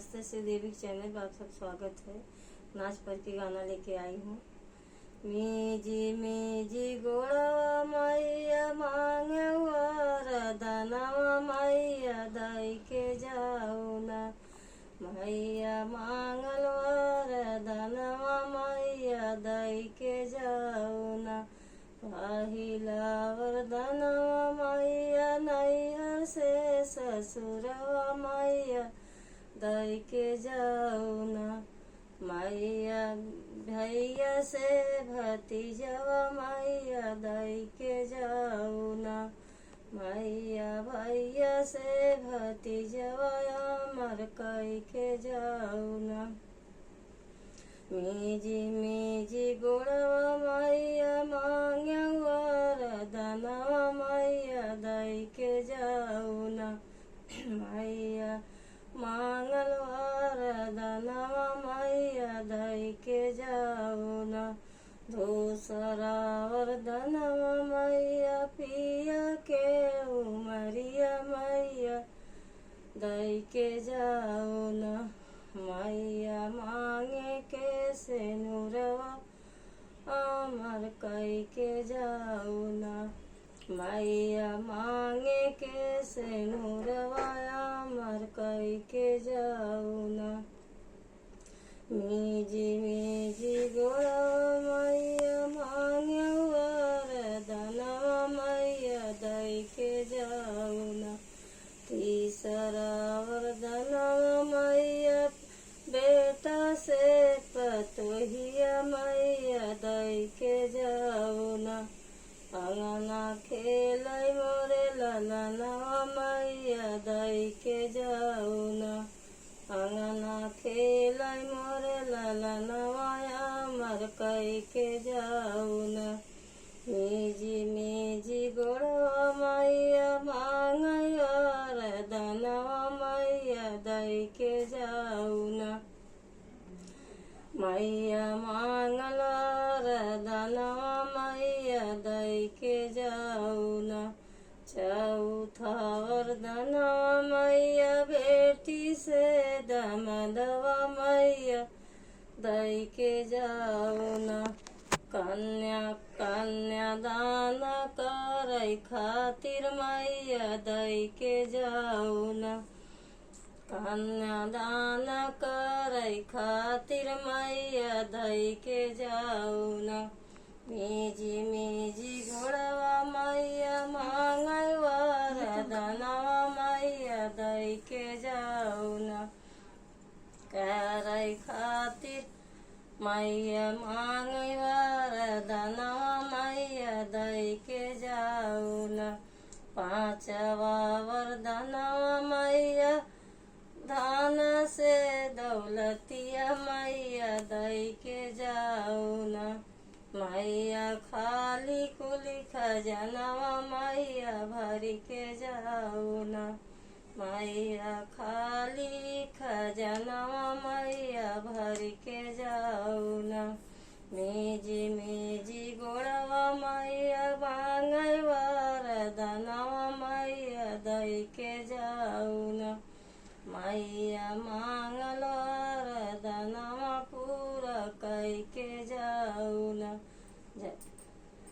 नमस्ते श्रीदेवी चैनल में आप सब स्वागत है। नाच पर के गाना लेके आई हूँ। मीजी गोड़वा मैया मांगे वरदानवा मैया दई के जाऊ ना। मैया मांगल वरदानवा मैया दई के जाऊ ना। पहिला वरदानवा मैया नैहर से ससुरवा मैया दई के जाऊ ना। मैया भैया से भतीजवा मैया दई के जाऊ ना। मैया भैया से भतीजवा अमर कई के जाऊ ना। मीजी गोड़वा मैया मांगे वरदानवा मैया दई के जाऊ ना। मैया मांगल वरदानवा मैया दई के जाऊ ना। दूसरा वरदानवा मैया पिया के उमरिया मैया दई के जाऊ ना। मैया मांगे के सेनुरवा अमर कई के जाऊ ना। मैया मांगे के सेनुरवा अमर कई के जाऊ ना। मीजी गोड़वा मैया मांगे वरदानवा मैया दई के जाऊ ना। तीसरा वरदानवा मैया बेटा से पतोहिया मैया दई के जाऊ ना। अंगना खेलै मोरे ललनवा मैया दई के जाऊ ना। अंगना खेलै मोरे ललनवा अमर कई के जाऊ ना। मीजी गोड़वा मैया मांगै वरदानवा मैया दई के जाऊ ना। मैया मांगल वरदानवा मैया दई के जाऊ ना। चौथा वरदानवा मैया बेटी से दमदवा मैया दई के जाऊ ना। कन्या दान करे खातिर मैया दई के जाऊ ना। कन्या दान करे खातिर मैया दई के जाऊ ना। मीजी गोड़वा मैया मांगै वरदानवा मैया दई के जाऊ ना। करे खातिर मैया मांगै वरदानवा मैया दई के जाऊ ना। पांचवा वरदानवा मैया धन से दौलतिया मैया दई के जाऊ ना। मैया खाली कुली खजनवा मैया भरी के जाऊ ना। मैया खाली खजनवा मैया भरी के जाऊ ना। मीजी गोड़वा मैया मांगै वरदानवा मैया दई के जाऊ ना। मैया